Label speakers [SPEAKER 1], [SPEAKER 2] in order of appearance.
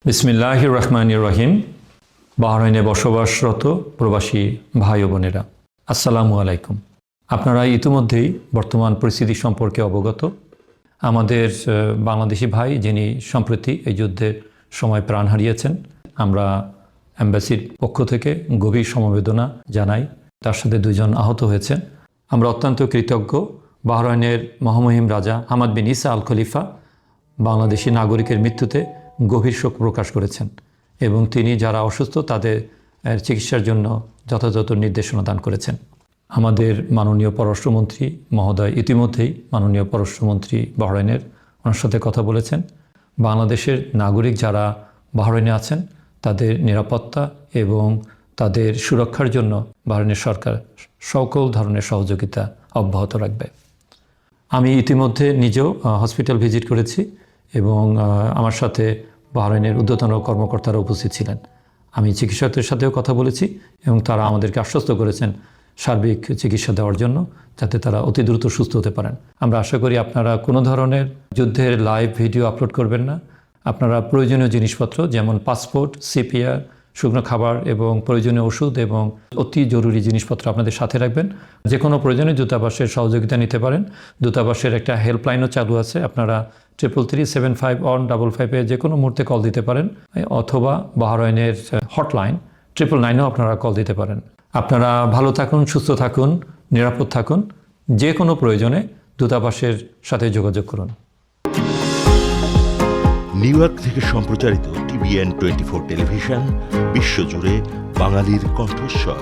[SPEAKER 1] বিসমিল্লাহির রহমানির রহিম। বাহরাইনে বসবাসরত প্রবাসী ভাই ও বোনেরা, আসসালামু আলাইকুম। আপনারা ইতিমধ্যেই বর্তমান পরিস্থিতি সম্পর্কে অবগত। আমাদের বাংলাদেশি ভাই যিনি সম্প্রতি এই যুদ্ধের সময় প্রাণ হারিয়েছেন, আমরা অ্যাম্বাসির পক্ষ থেকে গভীর সমবেদনা জানাই। তার সাথে দুজন আহত হয়েছেন। আমরা অত্যন্ত কৃতজ্ঞ। বাহরাইনের মহামহিম রাজা হামাদ বিন ইসা আল খলিফা বাংলাদেশি নাগরিকের মৃত্যুতে গভীর শোক প্রকাশ করেছেন এবং তিনি যারা অসুস্থ তাদের চিকিৎসার জন্য যথাযথ নির্দেশনা দান করেছেন। আমাদের মাননীয় পররাষ্ট্রমন্ত্রী মহোদয় ইতিমধ্যেই মাননীয় পররাষ্ট্রমন্ত্রী বাহরাইনের ওনার সাথে কথা বলেছেন। বাংলাদেশের নাগরিক যারা বাহরাইনে আছেন তাদের নিরাপত্তা এবং তাদের সুরক্ষার জন্য বাহরাইনের সরকার সকল ধরনের সহযোগিতা অব্যাহত রাখবে। আমি ইতিমধ্যে নিজেও হসপিটাল ভিজিট করেছি এবং আমার সাথে বাহরাইনের ঊর্ধ্বতন কর্মকর্তারা উপস্থিত ছিলেন। আমি চিকিৎসকদের সাথেও কথা বলেছি এবং তারা আমাদেরকে আশ্বস্ত করেছেন সার্বিক চিকিৎসা দেওয়ার জন্য, যাতে তারা অতি দ্রুত সুস্থ হতে পারেন। আমরা আশা করি আপনারা কোনো ধরনের যুদ্ধের লাইভ ভিডিও আপলোড করবেন না। আপনারা প্রয়োজনীয় জিনিসপত্র যেমন পাসপোর্ট, সিপিআর, শুকনো খাবার এবং প্রয়োজনীয় ওষুধ এবং অতি জরুরি জিনিসপত্র আপনাদের সাথে রাখবেন। যে কোনো প্রয়োজনে দূতাবাসের সহযোগিতা নিতে পারেন। দূতাবাসের একটা হেল্পলাইনও চালু আছে, আপনারা 33375 যে কোনো মুহূর্তে কল দিতে পারেন, অথবা বাহরাইনের হটলাইন 999-ও আপনারা কল দিতে পারেন। আপনারা ভালো থাকুন, সুস্থ থাকুন, নিরাপদ থাকুন। যে কোনো প্রয়োজনে দূতাবাসের সাথে যোগাযোগ করুন।
[SPEAKER 2] নিউ ইয়র্ক থেকে সম্প্রচারিত TVN 24 টেলিভিশন বিশ্বজুড়ে বাঙালির কণ্ঠস্বর।